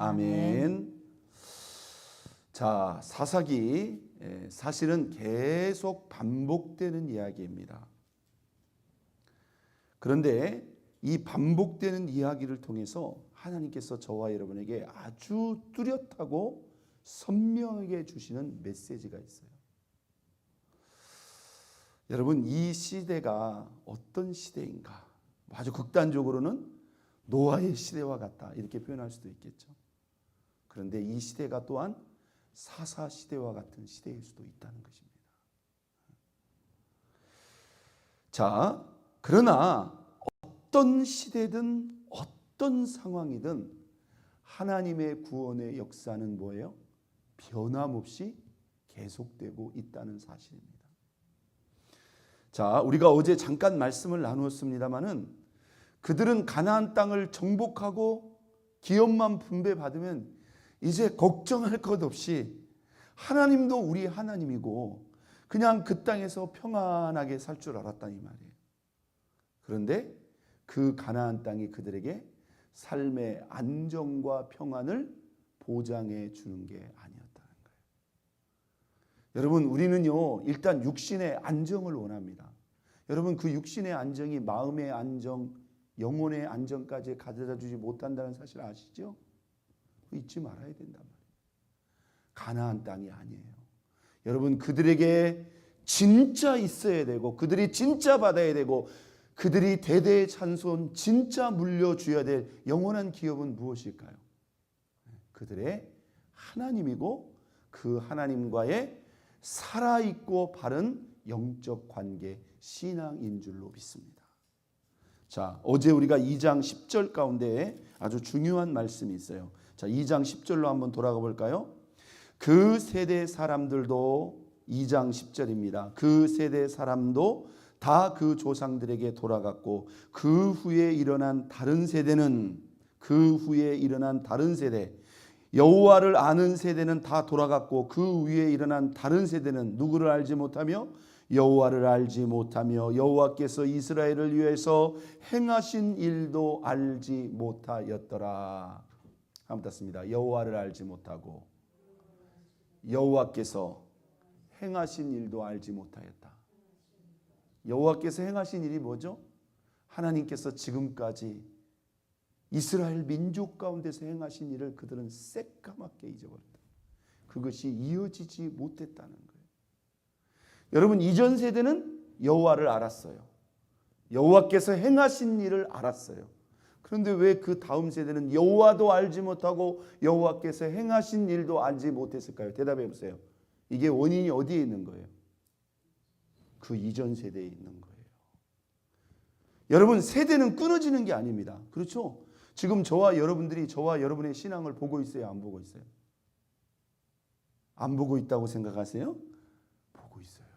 아멘. 자, 사사기 사실은 계속 반복되는 이야기입니다. 그런데 이 반복되는 이야기를 통해서 하나님께서 저와 여러분에게 아주 뚜렷하고 선명하게 주시는 메시지가 있어요. 여러분, 이 시대가 어떤 시대인가? 아주 극단적으로는 노아의 시대와 같다, 이렇게 표현할 수도 있겠죠. 그런데 이 시대가 또한 사사 시대와 같은 시대일 수도 있다는 것입니다. 자, 그러나 어떤 시대든 어떤 상황이든 하나님의 구원의 역사는 뭐예요? 변함없이 계속되고 있다는 사실입니다. 자, 우리가 어제 잠깐 말씀을 나누었습니다마는 그들은 가나안 땅을 정복하고 기업만 분배받으면 이제 걱정할 것 없이 하나님도 우리 하나님이고 그냥 그 땅에서 평안하게 살 줄 알았다, 이 말이에요. 그런데 그 가나안 땅이 그들에게 삶의 안정과 평안을 보장해 주는 게 아니었다는 거예요. 여러분, 우리는요, 일단 육신의 안정을 원합니다. 여러분, 그 육신의 안정이 마음의 안정, 영혼의 안정까지 가져다 주지 못한다는 사실 아시죠? 잊지 말아야 된단 말이에요. 가나안 땅이 아니에요. 여러분, 그들에게 진짜 있어야 되고 그들이 진짜 받아야 되고 그들이 대대의 찬손 진짜 물려줘야 될 영원한 기업은 무엇일까요? 그들의 하나님이고 그 하나님과의 살아있고 바른 영적 관계, 신앙인 줄로 믿습니다. 자, 어제 우리가 2장 10절 가운데 아주 중요한 말씀이 있어요. 자, 2장 10절로 한번 돌아가 볼까요? 그 세대 사람들도, 2장 10절입니다. 그 세대 사람도 다 그 조상들에게 돌아갔고 그 후에 일어난 다른 세대는, 그 후에 일어난 다른 세대, 여호와를 아는 세대는 다 돌아갔고 그 위에 일어난 다른 세대는 누구를 알지 못하며 여호와를 알지 못하며 여호와께서 이스라엘을 위해서 행하신 일도 알지 못하였더라. 한번 땄습니다. 여호와를 알지 못하고 여호와께서 행하신 일도 알지 못하였다. 여호와께서 행하신 일이 뭐죠? 하나님께서 지금까지 이스라엘 민족 가운데서 행하신 일을 그들은 새까맣게 잊어버렸다. 그것이 이어지지 못했다는 거예요. 여러분, 이전 세대는 여호와를 알았어요. 여호와께서 행하신 일을 알았어요. 그런데 왜 그 다음 세대는 여호와도 알지 못하고 여호와께서 행하신 일도 알지 못했을까요? 대답해 보세요. 이게 원인이 어디에 있는 거예요? 그 이전 세대에 있는 거예요. 여러분, 세대는 끊어지는 게 아닙니다. 그렇죠? 지금 저와 여러분들이 저와 여러분의 신앙을 보고 있어요? 안 보고 있어요? 안 보고 있다고 생각하세요? 보고 있어요,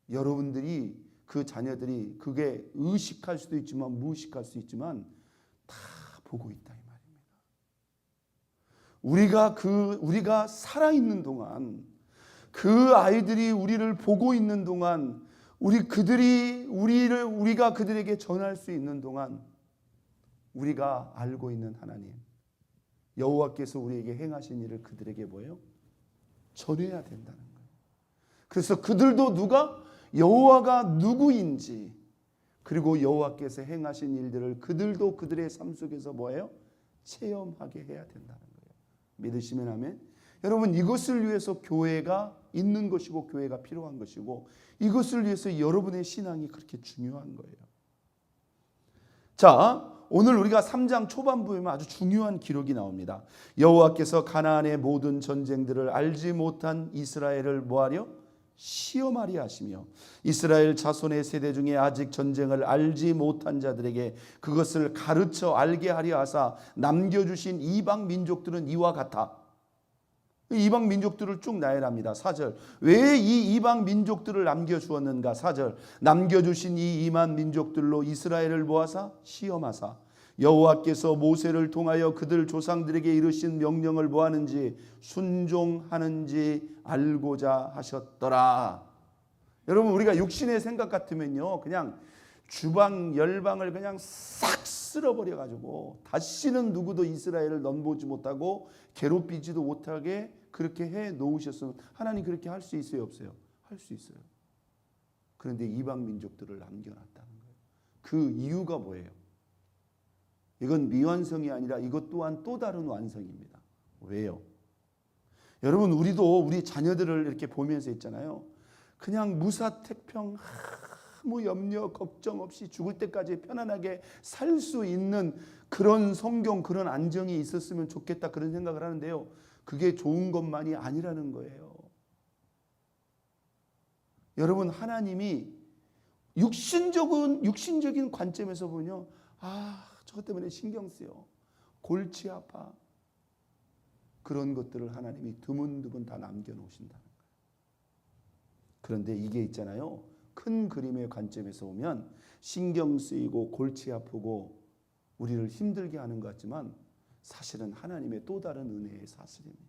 여러분. 여러분들이, 그 자녀들이 그게 의식할 수도 있지만 무의식할 수 있지만 다 보고 있다, 이 말입니다. 우리가 살아있는 동안, 그 아이들이 우리를 보고 있는 동안, 우리가 그들에게 전할 수 있는 동안 우리가 알고 있는 하나님, 여호와께서 우리에게 행하신 일을 그들에게 뭐예요? 전해야 된다는 거예요. 그래서 그들도 여호와가 누구인지, 그리고 여호와께서 행하신 일들을 그들도 그들의 삶 속에서 뭐예요? 체험하게 해야 된다는 거예요. 믿으시면 아멘. 여러분, 이것을 위해서 교회가 있는 것이고 교회가 필요한 것이고 이것을 위해서 여러분의 신앙이 그렇게 중요한 거예요. 자, 오늘 우리가 3장 초반부에 아주 중요한 기록이 나옵니다. 여호와께서 가나안의 모든 전쟁들을 알지 못한 이스라엘을 뭐하려? 시험하리 하시며 이스라엘 자손의 세대 중에 아직 전쟁을 알지 못한 자들에게 그것을 가르쳐 알게 하려 하사 남겨주신 이방 민족들은 이와 같아. 이방 민족들을 쭉 나열합니다. 4절. 왜 이 이방 민족들을 남겨주었는가? 4절. 남겨주신 이 이방 민족들로 이스라엘을 모아사 시험하사 여호와께서 모세를 통하여 그들 조상들에게 이르신 명령을 뭐하는지 순종하는지 알고자 하셨더라. 여러분, 우리가 육신의 생각 같으면요, 그냥 주방 열방을 그냥 싹 쓸어버려 가지고 다시는 누구도 이스라엘을 넘보지 못하고 괴롭히지도 못하게 그렇게 해 놓으셨으면 하나님 그렇게 할 수 있어요, 없어요? 할 수 있어요. 그런데 이방 민족들을 남겨놨다는 거예요. 그 이유가 뭐예요? 이건 미완성이 아니라 이것 또한 또 다른 완성입니다. 왜요? 여러분, 우리도 우리 자녀들을 이렇게 보면서 있잖아요. 그냥 무사택평, 아무 염려 걱정 없이 죽을 때까지 편안하게 살 수 있는 그런 성경, 그런 안정이 있었으면 좋겠다, 그런 생각을 하는데요. 그게 좋은 것만이 아니라는 거예요. 여러분, 하나님이 육신적인 관점에서 보면 저것 때문에 신경 쓰여, 골치 아파, 그런 것들을 하나님이 드문드문 다 남겨놓으신다는 거예요. 그런데 이게 있잖아요, 큰 그림의 관점에서 보면 신경 쓰이고 골치 아프고 우리를 힘들게 하는 것 같지만 사실은 하나님의 또 다른 은혜의 사실입니다.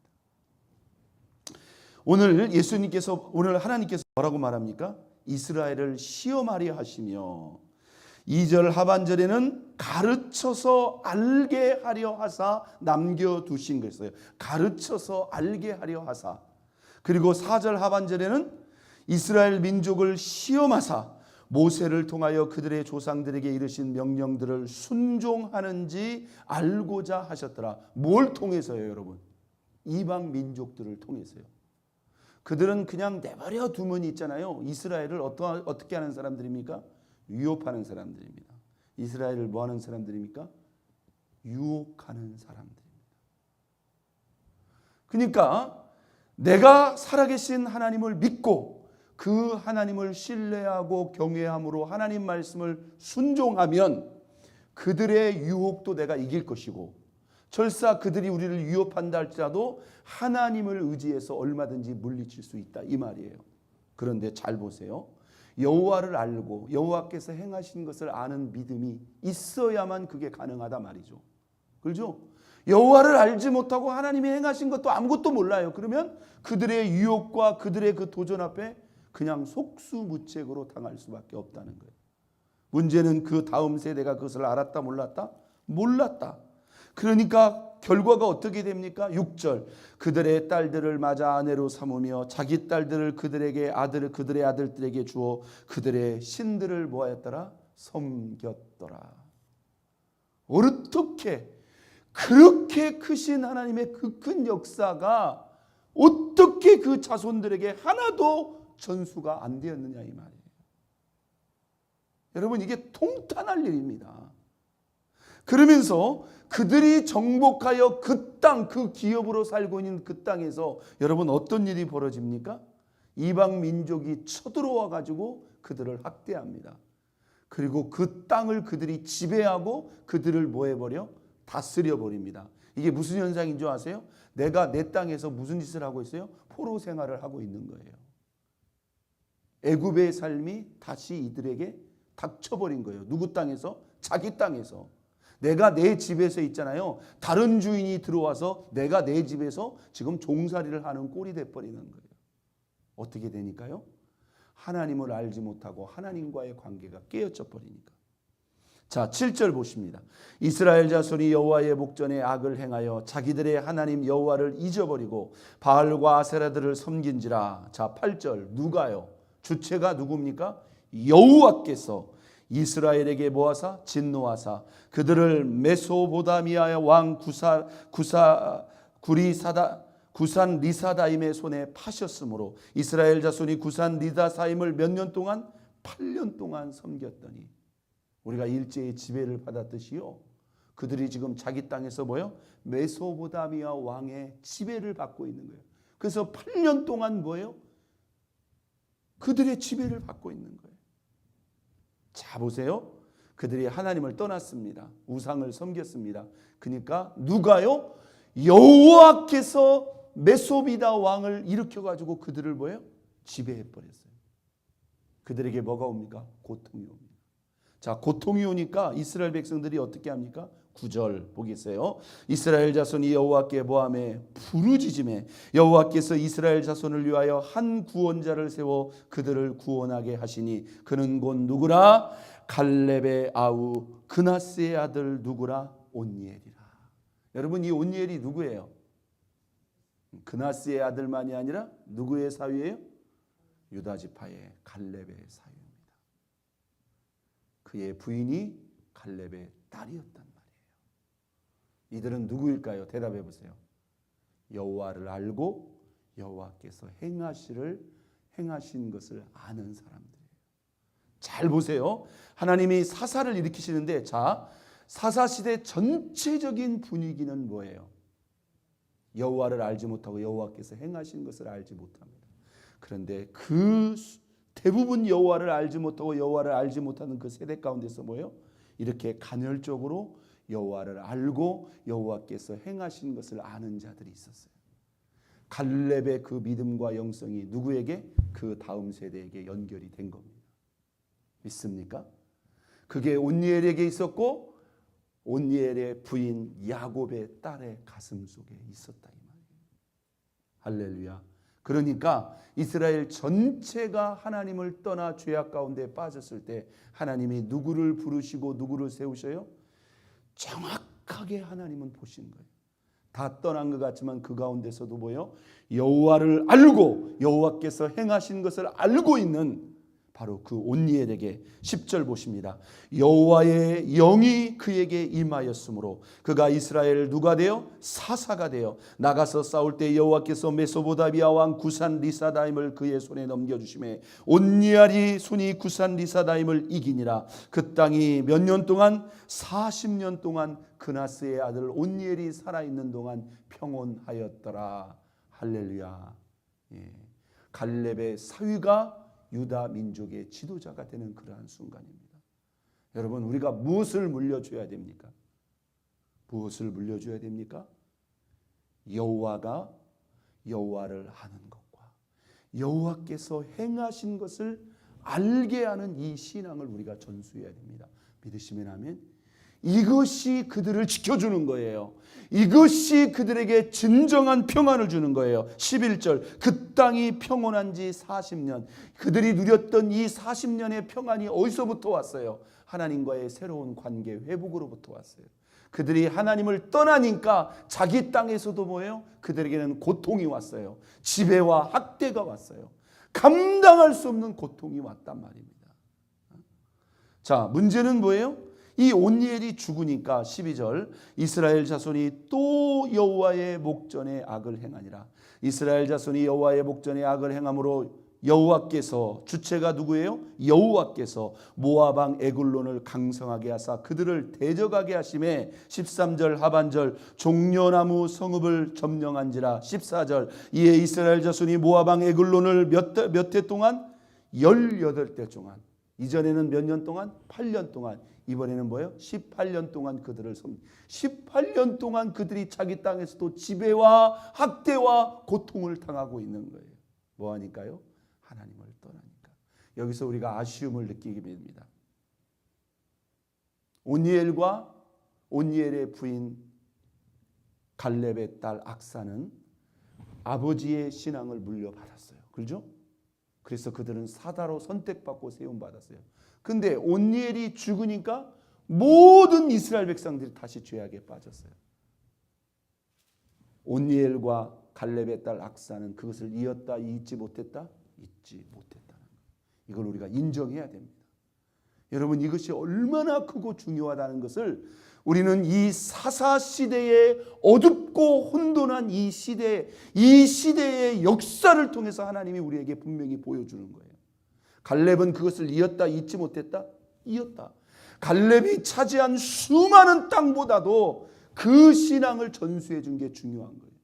오늘 하나님께서 뭐라고 말합니까? 이스라엘을 시험하려 하시며 2절 하반절에는 가르쳐서 알게 하려 하사 남겨두신 거였어요. 가르쳐서 알게 하려 하사. 그리고 4절 하반절에는 이스라엘 민족을 시험하사 모세를 통하여 그들의 조상들에게 이르신 명령들을 순종하는지 알고자 하셨더라. 뭘 통해서요, 여러분? 이방 민족들을 통해서요. 그들은 그냥 내버려 두면 있잖아요. 이스라엘을 어떻게 하는 사람들입니까? 유혹하는 사람들입니다. 이스라엘을 뭐 하는 사람들입니까? 유혹하는 사람들입니다. 그러니까 내가 살아계신 하나님을 믿고 그 하나님을 신뢰하고 경외함으로 하나님 말씀을 순종하면 그들의 유혹도 내가 이길 것이고, 설사 그들이 우리를 위협한다 할지라도 하나님을 의지해서 얼마든지 물리칠 수 있다, 이 말이에요. 그런데 잘 보세요. 여호와를 알고 여호와께서 행하신 것을 아는 믿음이 있어야만 그게 가능하다 말이죠. 그렇죠? 여호와를 알지 못하고 하나님이 행하신 것도 아무것도 몰라요. 그러면 그들의 유혹과 그들의 그 도전 앞에 그냥 속수무책으로 당할 수밖에 없다는 거예요. 문제는 그 다음 세대가 그것을 알았다 몰랐다? 몰랐다. 그러니까 결과가 어떻게 됩니까? 6절 그들의 딸들을 맞아 아내로 삼으며 자기 딸들을 그들의 아들들에게 주어 그들의 신들을 뭐하였더라? 섬겼더라. 어떻게 그렇게 크신 하나님의 그 큰 역사가 어떻게 그 자손들에게 하나도 전수가 안 되었느냐, 이 말이에요. 여러분, 이게 통탄할 일입니다. 그러면서 그들이 정복하여 그 땅, 그 기업으로 살고 있는 그 땅에서 여러분 어떤 일이 벌어집니까? 이방 민족이 쳐들어와 가지고 그들을 학대합니다. 그리고 그 땅을 그들이 지배하고 그들을 뭐 해버려? 다스려 버립니다. 이게 무슨 현상인 줄 아세요? 내가 내 땅에서 무슨 짓을 하고 있어요? 포로 생활을 하고 있는 거예요. 애굽의 삶이 다시 이들에게 닥쳐버린 거예요. 누구 땅에서? 자기 땅에서. 내가 내 집에서 있잖아요. 다른 주인이 들어와서 내가 내 집에서 지금 종살이를 하는 꼴이 돼버리는 거예요. 어떻게 되니까요? 하나님을 알지 못하고 하나님과의 관계가 깨어져 버리니까. 자, 7절 보십니다. 이스라엘 자손이 여호와의 목전에 악을 행하여 자기들의 하나님 여호와를 잊어버리고 바알과 아세라들을 섬긴지라. 자, 8절 누가요? 주체가 누굽니까? 여호와께서 이스라엘에게 모아사 진노하사 그들을 메소보다미아의 왕 구산 리사다임의 손에 파셨으므로 이스라엘 자손이 구산 리사다임을 몇 년 동안? 8년 동안 섬겼더니, 우리가 일제의 지배를 받았듯이요, 그들이 지금 자기 땅에서 뭐요? 메소보다미아 왕의 지배를 받고 있는 거예요. 그래서 8년 동안 뭐예요? 그들의 지배를 받고 있는 거예요. 자, 보세요. 그들이 하나님을 떠났습니다. 우상을 섬겼습니다. 그러니까 누가요? 여호와께서 메소비다 왕을 일으켜가지고 그들을 뭐예요? 지배해버렸어요. 그들에게 뭐가 옵니까? 고통이 옵니다. 자, 고통이 오니까 이스라엘 백성들이 어떻게 합니까? 9절 보겠어요. 이스라엘 자손이 여호와께 모함에 부르짖음에 여호와께서 이스라엘 자손을 위하여 한 구원자를 세워 그들을 구원하게 하시니 그는 곧 누구라? 갈렙의 아우 그나스의 아들 누구라? 온니엘이라. 여러분, 이 온니엘이 누구예요? 그나스의 아들만이 아니라 누구의 사위예요? 유다 지파의 갈렙의 사위입니다. 그의 부인이 갈렙의 딸이었단 말이에요. 이들은 누구일까요? 대답해 보세요. 여호와를 알고 여호와께서 행하신 것을 아는 사람들이에요. 잘 보세요. 하나님이 사사를 일으키시는데, 자, 사사시대 전체적인 분위기는 뭐예요? 여호와를 알지 못하고 여호와께서 행하신 것을 알지 못합니다. 그런데 그 대부분 여호와를 알지 못하고 여호와를 알지 못하는 그 세대 가운데서 뭐예요? 이렇게 간헐적으로 여호와를 알고 여호와께서 행하신 것을 아는 자들이 있었어요. 갈렙의 그 믿음과 영성이 누구에게? 그 다음 세대에게 연결이 된 겁니다. 믿습니까? 그게 온니엘에게 있었고 온니엘의 부인 야곱의 딸의 가슴 속에 있었다 이 말이에요. 할렐루야. 그러니까 이스라엘 전체가 하나님을 떠나 죄악 가운데 빠졌을 때 하나님이 누구를 부르시고 누구를 세우셔요? 정확하게 하나님은 보신 거예요. 다 떠난 것 같지만 그 가운데서도 뭐예요? 여호와를 알고 여호와께서 행하신 것을 알고 있는 바로 그 온니엘에게 10절 보십니다. 여호와의 영이 그에게 임하였으므로 그가 이스라엘 누가 되어? 사사가 되어 나가서 싸울 때 여호와께서 메소보다미아 왕 구산 리사다임을 그의 손에 넘겨주시매 온니엘이 손이 구산 리사다임을 이기니라. 그 땅이 몇 년 동안? 40년 동안 그나스의 아들 온니엘이 살아있는 동안 평온하였더라. 할렐루야. 예. 갈렙의 사위가 유다 민족의 지도자가 되는 그러한 순간입니다. 여러분, 우리가 무엇을 물려줘야 됩니까? 무엇을 물려줘야 됩니까? 여호와가 여호와를 아는 것과 여호와께서 행하신 것을 알게 하는 이 신앙을 우리가 전수해야 됩니다. 믿으시면 아멘. 이것이 그들을 지켜주는 거예요. 이것이 그들에게 진정한 평안을 주는 거예요. 11절 그 땅이 평온한 지 40년. 그들이 누렸던 이 40년의 평안이 어디서부터 왔어요? 하나님과의 새로운 관계 회복으로부터 왔어요. 그들이 하나님을 떠나니까 자기 땅에서도 뭐예요? 그들에게는 고통이 왔어요. 지배와 학대가 왔어요. 감당할 수 없는 고통이 왔단 말입니다. 자, 문제는 뭐예요? 이 온니엘이 죽으니까 12절 이스라엘 자손이 또 여호와의 목전에 악을 행하니라. 이스라엘 자손이 여호와의 목전에 악을 행함으로 여호와께서, 주체가 누구예요? 여호와께서 모압 왕 에글론을 강성하게 하사 그들을 대적하게 하심에 13절 하반절 종려나무 성읍을 점령한지라. 14절 이에 이스라엘 자손이 모압 왕 에글론을 몇 해 동안? 18대 동안. 이전에는 몇 년 동안? 8년 동안. 이번에는 뭐예요? 18년 동안 그들을 18년 동안 그들이 자기 땅에서도 지배와 학대와 고통을 당하고 있는 거예요. 뭐 하니까요? 하나님을 떠나니까. 여기서 우리가 아쉬움을 느끼게 됩니다. 온니엘과 온니엘의 부인 갈렙의 딸 악사는 아버지의 신앙을 물려받았어요. 그렇죠? 그래서 그들은 사다로 선택받고 세움받았어요. 근데 온니엘이 죽으니까 모든 이스라엘 백성들이 다시 죄악에 빠졌어요. 온니엘과 갈렙의 딸 악사는 그것을 이었다, 잊지 못했다? 잊지 못했다는 거예요. 이걸 우리가 인정해야 됩니다. 여러분, 이것이 얼마나 크고 중요하다는 것을 우리는 이 사사 시대의 어둡고 혼돈한 이 시대의 역사를 통해서 하나님이 우리에게 분명히 보여주는 거예요. 갈렙은 그것을 이었다, 잊지 못했다? 이었다. 갈렙이 차지한 수많은 땅보다도 그 신앙을 전수해 준 게 중요한 거예요.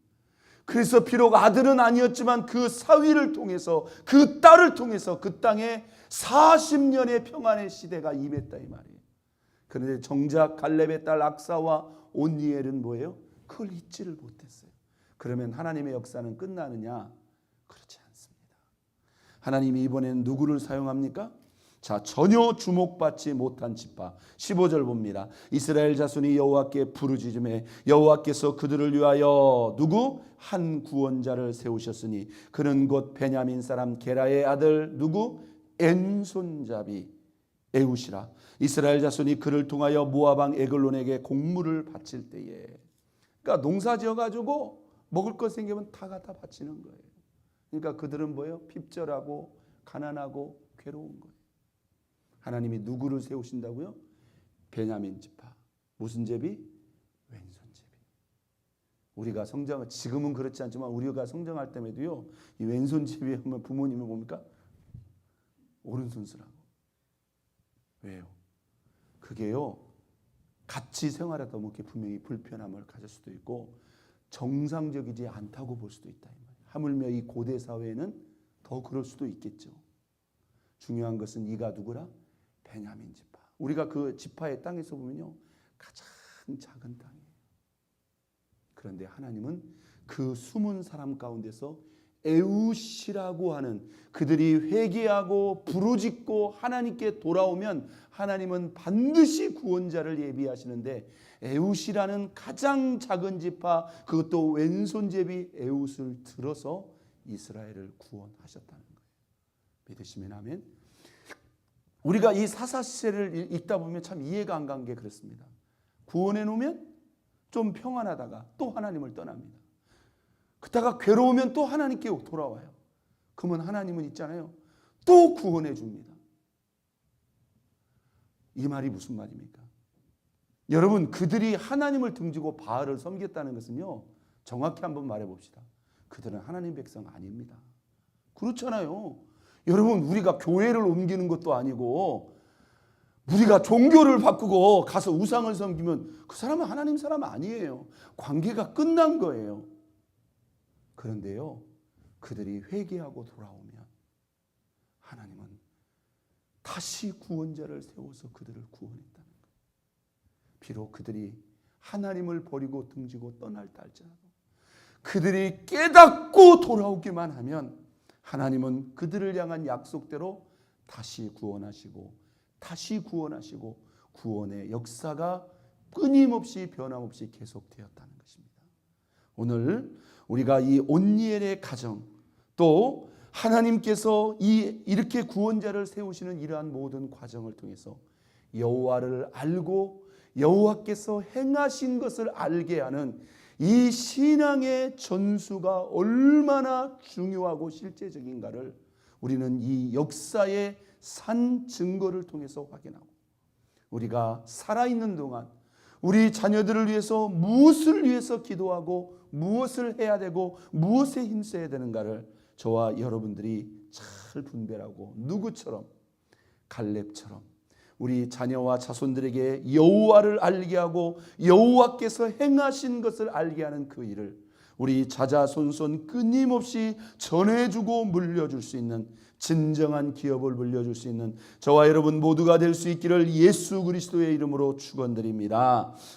그래서 비록 아들은 아니었지만 그 사위를 통해서, 그 딸을 통해서 그 땅에 40년의 평안의 시대가 임했다 이 말이에요. 그런데 정작 갈렙의 딸 악사와 온니엘은 뭐예요? 그걸 잊지를 못했어요. 그러면 하나님의 역사는 끝나느냐? 그렇지 않습니다. 하나님이 이번에는 누구를 사용합니까? 자, 전혀 주목받지 못한 지파. 15절 봅니다. 이스라엘 자손이 여호와께 부르짖음에 여호와께서 그들을 위하여 누구? 한 구원자를 세우셨으니 그는 곧 베냐민 사람 게라의 아들 누구? 엔손잡이 에웃이라. 이스라엘 자손이 그를 통하여 모압 왕 에글론에게 곡물을 바칠 때에, 그러니까 농사 지어가지고 먹을 것 생기면 다 갖다 바치는 거예요. 그러니까 그들은 뭐예요? 핍절하고 가난하고 괴로운 거예요. 하나님이 누구를 세우신다고요? 베냐민 지파. 무슨 제비? 왼손 제비. 우리가 성장, 지금은 그렇지 않지만 우리가 성장할 때에도요, 이 왼손 제비 하면 부모님은 뭡니까? 오른손 쓰라고. 왜요? 그게요, 같이 생활하다 보면 분명히 불편함을 가질 수도 있고 정상적이지 않다고 볼 수도 있다. 하물며 이 고대 사회에는 더 그럴 수도 있겠죠. 중요한 것은 이가 누구라? 베냐민 지파. 우리가 그 지파의 땅에서 보면요, 가장 작은 땅이에요. 그런데 하나님은 그 숨은 사람 가운데서 에웃이라고 하는, 그들이 회개하고 부르짖고 하나님께 돌아오면 하나님은 반드시 구원자를 예비하시는데, 에웃이라는 가장 작은 지파, 그것도 왼손잡이 에웃을 들어서 이스라엘을 구원하셨다는 거예요. 믿으시면 아멘. 우리가 이 사사시대를 읽다 보면 참 이해가 안 간 게 그렇습니다. 구원해 놓으면 좀 평안하다가 또 하나님을 떠납니다. 그러다가 괴로우면 또 하나님께 돌아와요. 그러면 하나님은 있잖아요, 또 구원해 줍니다. 이 말이 무슨 말입니까? 여러분, 그들이 하나님을 등지고 바알을 섬겼다는 것은요, 정확히 한번 말해 봅시다. 그들은 하나님 백성 아닙니다. 그렇잖아요. 여러분, 우리가 교회를 옮기는 것도 아니고 우리가 종교를 바꾸고 가서 우상을 섬기면 그 사람은 하나님 사람 아니에요. 관계가 끝난 거예요. 그런데요, 그들이 회개하고 돌아오면 하나님은 다시 구원자를 세워서 그들을 구원했다는 거예요. 비록 그들이 하나님을 버리고 등지고 떠날다 할지라도 그들이 깨닫고 돌아오기만 하면 하나님은 그들을 향한 약속대로 다시 구원하시고 다시 구원하시고 구원의 역사가 끊임없이 변함없이 계속되었다는 것입니다. 오늘 우리가 이 온니엘의 가정, 또 하나님께서 이렇게 구원자를 세우시는 이러한 모든 과정을 통해서 여호와를 알고 여호와께서 행하신 것을 알게 하는 이 신앙의 전수가 얼마나 중요하고 실제적인가를 우리는 이 역사의 산 증거를 통해서 확인하고, 우리가 살아있는 동안 우리 자녀들을 위해서 무엇을 위해서 기도하고 무엇을 해야 되고 무엇에 힘써야 되는가를 저와 여러분들이 잘 분별하고, 누구처럼? 갈렙처럼 우리 자녀와 자손들에게 여호와를 알게 하고 여호와께서 행하신 것을 알게 하는 그 일을 우리 자자손손 끊임없이 전해주고 물려줄 수 있는 진정한 기업을 물려줄 수 있는 저와 여러분 모두가 될 수 있기를 예수 그리스도의 이름으로 축원드립니다.